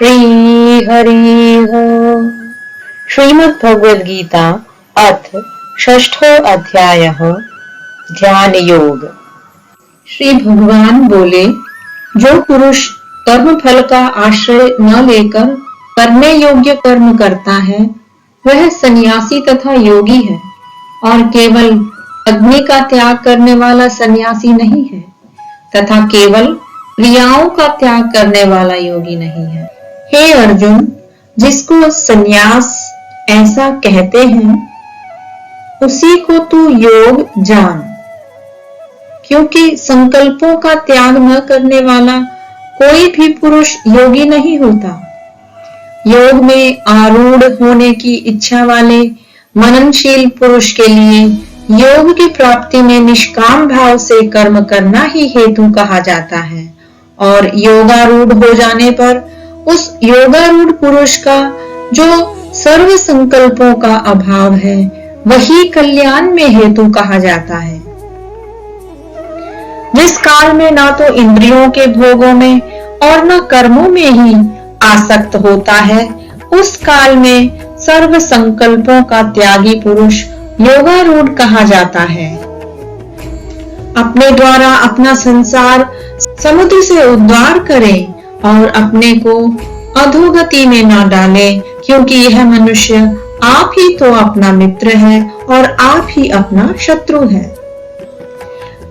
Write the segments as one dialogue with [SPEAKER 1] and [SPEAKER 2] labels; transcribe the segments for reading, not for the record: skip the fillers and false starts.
[SPEAKER 1] श्री हरिः श्रीमद् भगवद गीता अथ षष्ठो अध्यायः ध्यान योग। श्री भगवान बोले, जो पुरुष कर्म फल का आश्रय न लेकर करने योग्य कर्म करता है वह सन्यासी तथा योगी है, और केवल अग्नि का त्याग करने वाला सन्यासी नहीं है तथा केवल क्रियाओं का त्याग करने वाला योगी नहीं है। हे अर्जुन, जिसको सन्यास ऐसा कहते हैं उसी को तू योग जान, क्योंकि संकल्पों का त्याग न करने वाला कोई भी पुरुष योगी नहीं होता। योग में आरूढ़ होने की इच्छा वाले मननशील पुरुष के लिए योग की प्राप्ति में निष्काम भाव से कर्म करना ही हेतु कहा जाता है, और योगारूढ़ हो जाने पर उस योगारूढ़ पुरुष का जो सर्व संकल्पों का अभाव है वही कल्याण में हेतु कहा जाता है। जिस काल में ना तो इंद्रियों के भोगों में और न कर्मों में ही आसक्त होता है, उस काल में सर्व संकल्पों का त्यागी पुरुष योगारूढ़ कहा जाता है। अपने द्वारा अपना संसार समुद्र से उद्धार करें और अपने को अधोगति में न डाले, क्योंकि यह मनुष्य आप ही तो अपना मित्र है और आप ही अपना शत्रु है।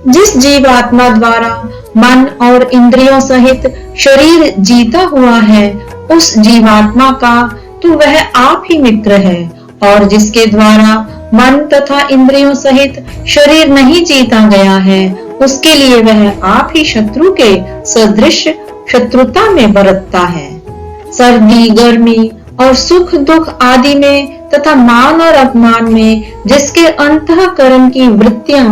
[SPEAKER 1] जिस जीवात्मा द्वारा मन और इंद्रियों सहित शरीर जीता हुआ है उस जीवात्मा का तो वह आप ही मित्र है, और जिसके द्वारा मन तथा इंद्रियों सहित शरीर नहीं जीता गया है उसके लिए वह आप ही शत्रु के सदृश शत्रुता में बरतता है। सर्दी गर्मी और सुख दुख आदि में तथा मान और अपमान में जिसके अंतःकरण की वृत्तियां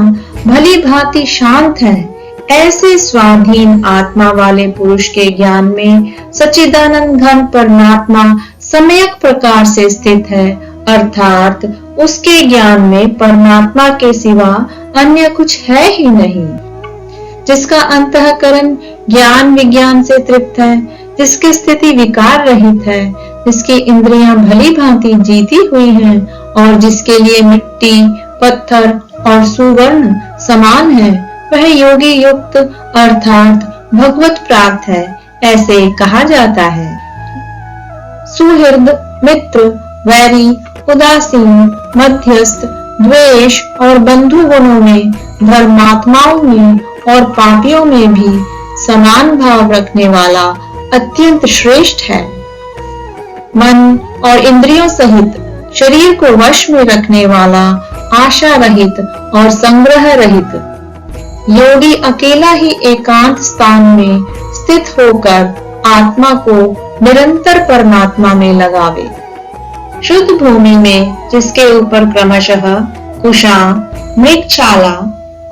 [SPEAKER 1] भली भांति शांत हैं, ऐसे स्वाधीन आत्मा वाले पुरुष के ज्ञान में सच्चिदानंद घन परमात्मा सम्यक प्रकार से स्थित है, अर्थात उसके ज्ञान में परमात्मा के सिवा अन्य कुछ है ही नहीं। जिसका अंतःकरण ज्ञान विज्ञान से तृप्त है, जिसकी स्थिति विकार रहित है, जिसकी इंद्रियां भली भांति जीती हुई हैं और जिसके लिए मिट्टी पत्थर और सुवर्ण समान है, वह योगी युक्त अर्थात भगवत प्राप्त है, ऐसे कहा जाता है। सुहृद मित्र वैरी उदासीन मध्यस्थ द्वेष और बंधु गुणों में धर्मात्माओं में और पापियों में भी समान भाव रखने वाला अत्यंत श्रेष्ठ है। मन और इंद्रियों सहित शरीर को वश में रखने वाला आशा रहित और संग्रह रहित योगी अकेला ही एकांत स्थान में स्थित होकर आत्मा को निरंतर परमात्मा में लगावे। शुद्ध भूमि में जिसके ऊपर क्रमशः कुशा मृगशाला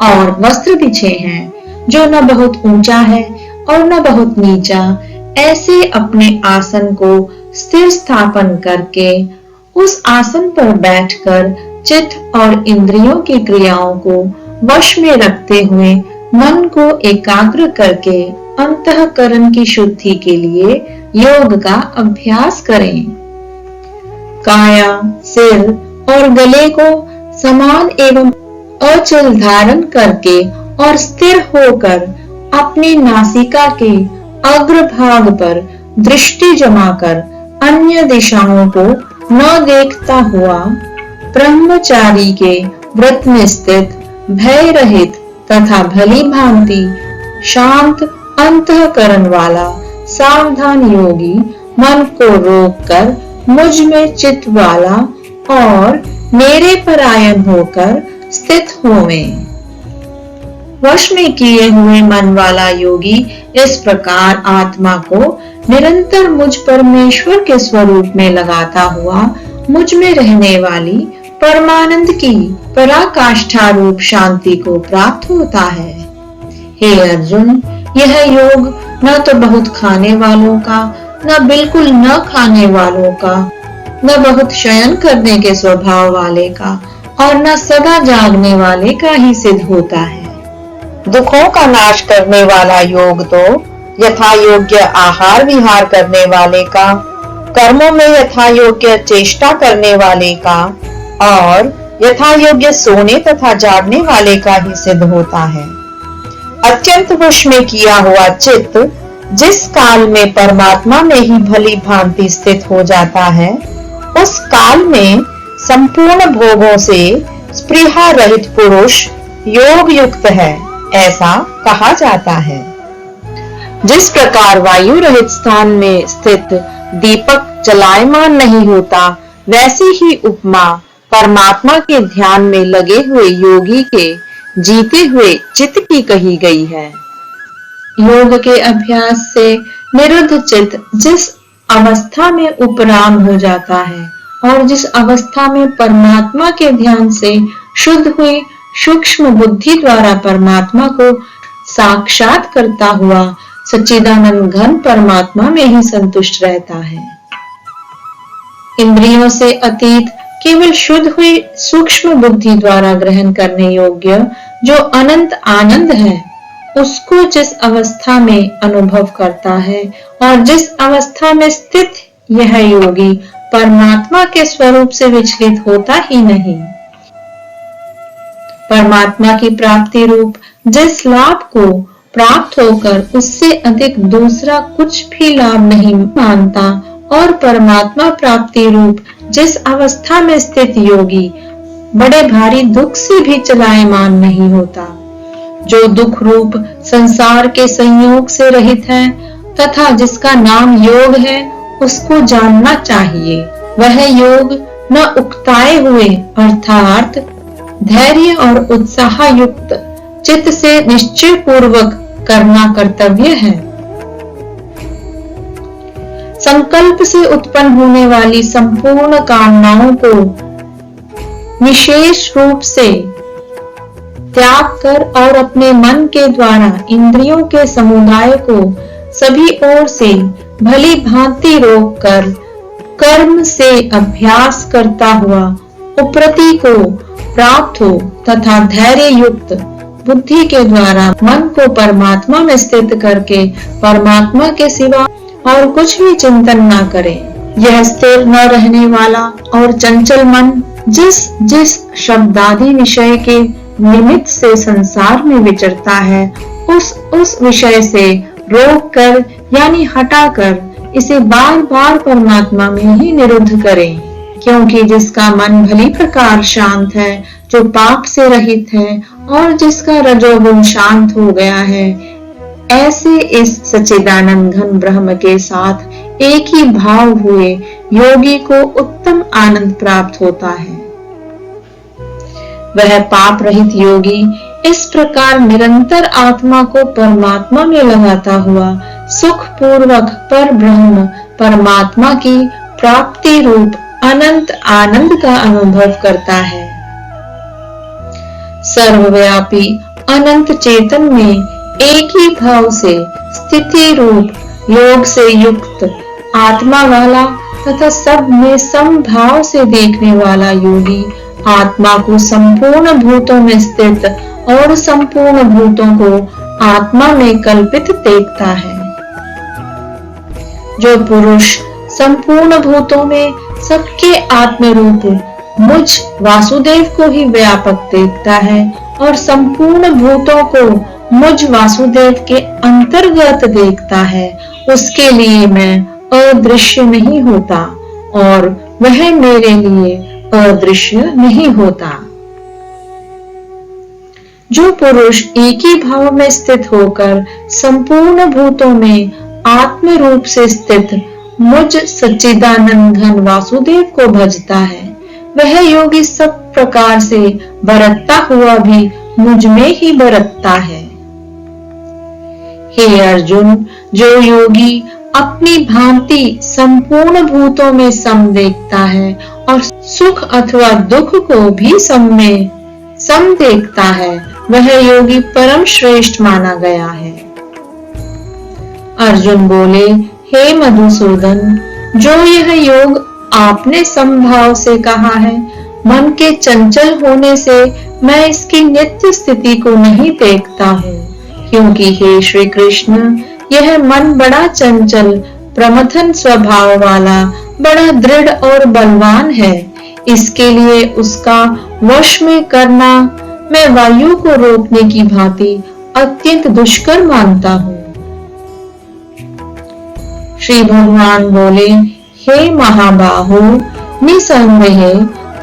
[SPEAKER 1] और वस्त्र बिछे हैं, जो न बहुत ऊंचा है और न बहुत नीचा, ऐसे अपने आसन को स्थिर स्थापन करके उस आसन पर बैठकर चित्त और इंद्रियों की क्रियाओं को वश में रखते हुए मन को एकाग्र करके अंतःकरण की शुद्धि के लिए योग का अभ्यास करें। काया सिर और गले को समान एवं अचल धारण करके और स्थिर होकर अपनी नासिका के अग्रभाग पर दृष्टि जमाकर अन्य दिशाओं को न देखता हुआ ब्रह्मचारी के व्रत में स्थित भय रहित तथा भली भांति शांत अंतःकरण वाला सावधान योगी मन को रोककर मुझ में चित्त वाला और मेरे परायण होकर स्थित होवें। वश में किए हुए मन वाला योगी इस प्रकार आत्मा को निरंतर मुझ परमेश्वर के स्वरूप में लगाता हुआ मुझ में रहने वाली परमानंद की पराकाष्ठा रूप शांति को प्राप्त होता है। हे अर्जुन, यह योग न तो बहुत खाने वालों का, न बिल्कुल न खाने वालों का, न बहुत शयन करने के स्वभाव वाले का और न सदा जागने वाले का ही सिद्ध होता है। दुखों का नाश करने वाला योग तो यथा योग्य आहार विहार करने वाले का, कर्मों में यथा योग्य चेष्टा करने वाले का और यथा योग्य सोने तथा जागने वाले का ही सिद्ध होता है। अत्यंत वश में किया हुआ चित्त जिस काल में परमात्मा में ही भली भांति स्थित हो जाता है, उस काल में संपूर्ण भोगों से स्पृहा रहित पुरुष योग युक्त है, ऐसा कहा जाता है। जिस प्रकार वायु रहित स्थान में स्थित दीपक चलायमान नहीं होता, वैसी ही उपमा परमात्मा के ध्यान में लगे हुए योगी के जीते हुए चित्त की कही गई है। योग के अभ्यास से निरुद्ध चित्त जिस अवस्था में उपराम हो जाता है और जिस अवस्था में परमात्मा के ध्यान से शुद्ध हुई सूक्ष्म बुद्धि द्वारा परमात्मा को साक्षात करता हुआ सच्चिदानंद घन परमात्मा में ही संतुष्ट रहता है। इंद्रियों से अतीत केवल शुद्ध हुई सूक्ष्म बुद्धि द्वारा ग्रहण करने योग्य जो अनंत आनंद है, उसको जिस अवस्था में अनुभव करता है और जिस अवस्था में स्थित यह योगी परमात्मा के स्वरूप से विचलित होता ही नहीं। परमात्मा की प्राप्ति रूप जिस लाभ को प्राप्त होकर उससे अधिक दूसरा कुछ भी लाभ नहीं मानता और परमात्मा प्राप्ति रूप जिस अवस्था में स्थित योगी बड़े भारी दुख से भी चलायमान नहीं होता, जो दुख रूप संसार के संयोग से रहित है तथा जिसका नाम योग है, उसको जानना चाहिए। वह योग न उकताए हुए अर्थात धैर्य और उत्साह युक्त चित्त से निश्चय पूर्वक करना कर्तव्य है। संकल्प से उत्पन्न होने वाली संपूर्ण कामनाओं को विशेष रूप से त्याग कर और अपने मन के द्वारा इंद्रियों के समुदाय को सभी ओर से भली भांति रोक कर कर्म से अभ्यास करता हुआ उपरति को प्राप्त हो तथा धैर्य युक्त बुद्धि के द्वारा मन को परमात्मा में स्थित करके परमात्मा के सिवा और कुछ भी चिंतन ना करे। यह स्थिर न रहने वाला और चंचल मन जिस शब्दादि विषय के निमित्त से संसार में विचरता है, उस विषय से रोक कर यानी हटाकर इसे बार बार परमात्मा में ही निरुद्ध करें। क्योंकि जिसका मन भली प्रकार शांत है, जो पाप से रहित है और जिसका रजोगुण शांत हो गया है, ऐसे इस सच्चिदानंद घन ब्रह्म के साथ एक ही भाव हुए योगी को उत्तम आनंद प्राप्त होता है। वह पाप रहित योगी इस प्रकार निरंतर आत्मा को परमात्मा में लगाता हुआ सुख पूर्वक पर ब्रह्म परमात्मा की प्राप्ति रूप अनंत आनंद का अनुभव करता है। सर्वव्यापी अनंत चेतन में एक ही भाव से स्थिति रूप योग से युक्त आत्मा वाला तथा सब में समभाव से देखने वाला योगी आत्मा को संपूर्ण भूतों में स्थित और संपूर्ण भूतों को आत्मा में कल्पित देखता है। जो पुरुष संपूर्ण भूतों में सबके आत्म रूप मुझ वासुदेव को ही व्यापक देखता है और संपूर्ण भूतों को मुझ वासुदेव के अंतर्गत देखता है, उसके लिए मैं अदृश्य नहीं होता और वह मेरे लिए अदृश्य नहीं होता। जो पुरुष एक ही भाव में स्थित होकर संपूर्ण भूतों में आत्म रूप से स्थित मुझ सच्चिदानंद घन वासुदेव को भजता है, वह योगी सब प्रकार से बरतता हुआ भी मुझ में ही बरतता है। हे अर्जुन, जो योगी अपनी भांति संपूर्ण भूतों में सम देखता है और सुख अथवा दुख को भी सम में सम देखता है, वह योगी परम श्रेष्ठ माना गया है। अर्जुन बोले, हे मधुसूदन, जो यह योग आपने समभाव से कहा है, मन के चंचल होने से मैं इसकी नित्य स्थिति को नहीं देखता हूँ, क्योंकि हे श्री कृष्ण, यह मन बड़ा चंचल, प्रमथन स्वभाव वाला, बड़ा दृढ़ और बलवान है। इसके लिए उसका वश में करना मैं वायु को रोकने की भांति अत्यंत दुष्कर मानता हूँ। श्री भगवान बोले, हे महाबाहो, निसंदेह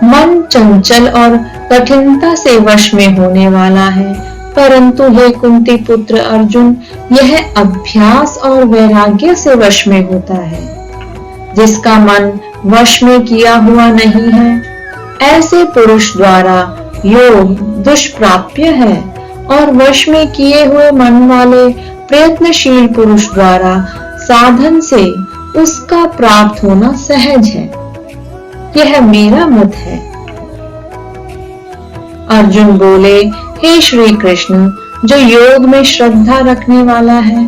[SPEAKER 1] मन चंचल और कठिनता से वश में होने वाला है, परंतु हे कुंती पुत्र अर्जुन, यह अभ्यास और वैराग्य से वश में होता है। जिसका मन वश में किया हुआ नहीं है, ऐसे पुरुष द्वारा योग दुष्प्राप्य है, और वश में किए हुए मन वाले प्रयत्नशील पुरुष द्वारा साधन से उसका प्राप्त होना सहज है। यह मेरा मत है। अर्जुन बोले, हे श्री कृष्ण, जो योग में श्रद्धा रखने वाला है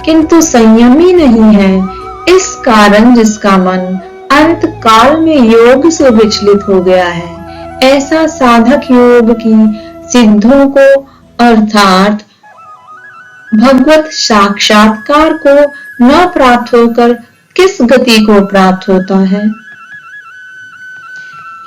[SPEAKER 1] किंतु संयमी नहीं है, इस कारण जिसका मन अंत काल में योग से विचलित हो गया है, ऐसा साधक योग की सिद्धों को अर्थात भगवत साक्षात्कार को न प्राप्त होकर किस गति को प्राप्त होता है?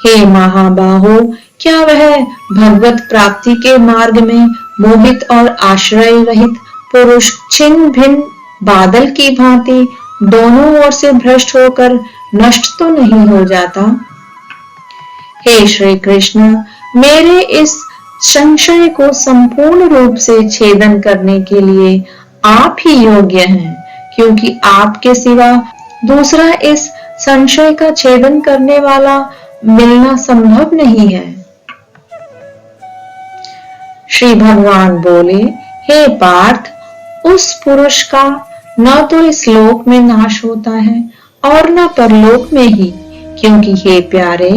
[SPEAKER 1] हे महाबाहो, क्या वह भगवत प्राप्ति के मार्ग में मोहित और आश्रय रहित पुरुष छिन्न भिन्न बादल की भांति दोनों ओर से भ्रष्ट होकर नष्ट तो नहीं हो जाता? हे श्री कृष्ण, मेरे इस संशय को संपूर्ण रूप से छेदन करने के लिए आप ही योग्य हैं, क्योंकि आपके सिवा दूसरा इस संशय का छेदन करने वाला मिलना संभव नहीं है। श्री भगवान बोले, हे पार्थ, उस पुरुष का न तो इस लोक में नाश होता है और न परलोक में ही, क्योंकि हे प्यारे,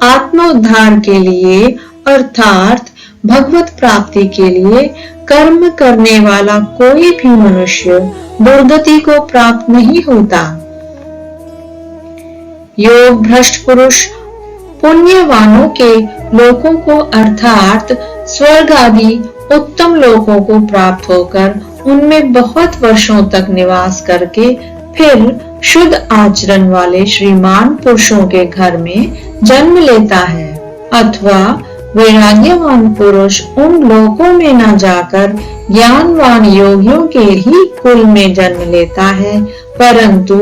[SPEAKER 1] आत्मोद्धार के लिए अर्थात भगवत प्राप्ति के लिए कर्म करने वाला कोई भी मनुष्य दुर्गति को प्राप्त नहीं होता। योग भ्रष्ट पुरुष पुण्यवानों के लोकों को अर्थात स्वर्ग आदि उत्तम लोकों को प्राप्त होकर उनमें बहुत वर्षों तक निवास करके फिर शुद्ध आचरण वाले श्रीमान पुरुषों के घर में जन्म लेता है, अथवा वैराग्यवान पुरुष उन लोकों में न जाकर ज्ञानवान योगियों के ही कुल में जन्म लेता है। परंतु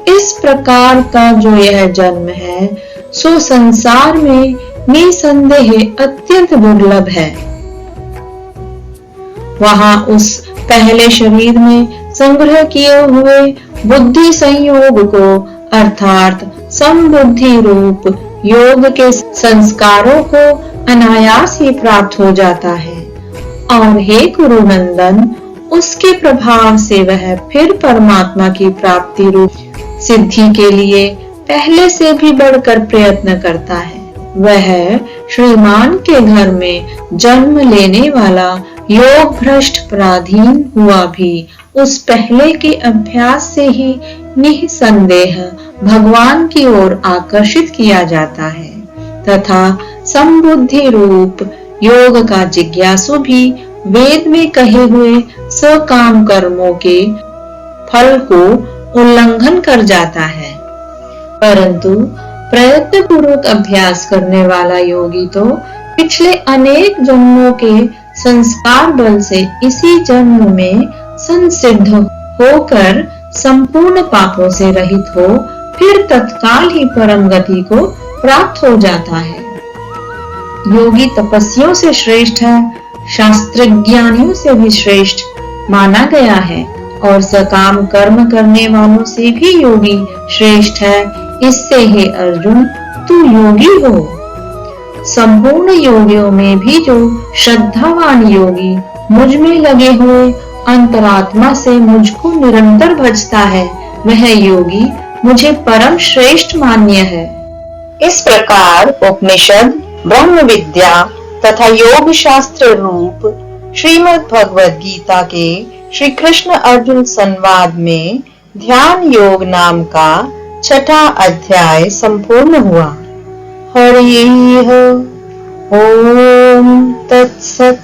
[SPEAKER 1] इस प्रकार का जो यह जन्म है, सो संसार में निसंदेह अत्यंत दुर्लभ है। वहां उस पहले शरीर में संग्रह किए हुए बुद्धि संयोग को अर्थात समबुद्धि रूप योग के संस्कारों को अनायास ही प्राप्त हो जाता है, और हे कुरुनंदन, उसके प्रभाव से वह फिर परमात्मा की प्राप्ति रूप सिद्धि के लिए पहले से भी बढ़कर प्रयत्न करता है। वह श्रीमान के घर में जन्म लेने वाला योग भ्रष्ट पराधीन हुआ भी उस पहले के अभ्यास से ही निसंदेह भगवान की ओर आकर्षित किया जाता है, तथा समबुद्धि रूप योग का जिज्ञासु भी वेद में कहे हुए सकाम कर्मों के फल को उल्लंघन कर जाता है। परंतु प्रयत्न पूर्वक अभ्यास करने वाला योगी तो पिछले अनेक जन्मों के संस्कार बल से इसी जन्म में संसिद्ध होकर संपूर्ण पापों से रहित हो फिर तत्काल ही परम गति को प्राप्त हो जाता है। योगी तपस्वियों से श्रेष्ठ है, शास्त्रज्ञानियों से भी श्रेष्ठ माना गया है, और सकाम कर्म करने वालों से भी योगी श्रेष्ठ है। इससे हे अर्जुन, तू योगी हो। संपूर्ण योगियों में भी जो श्रद्धावान योगी मुझ में लगे हुए अंतरात्मा से मुझको निरंतर भजता है, वह योगी मुझे परम श्रेष्ठ मान्य है।
[SPEAKER 2] इस प्रकार उपनिषद, ब्रह्म विद्या तथा योग शास्त्र रूप श्रीमद् भगवद गीता के श्री कृष्ण अर्जुन संवाद में ध्यान योग नाम का 6वां अध्याय संपूर्ण हुआ। हरि ओम तत्सत।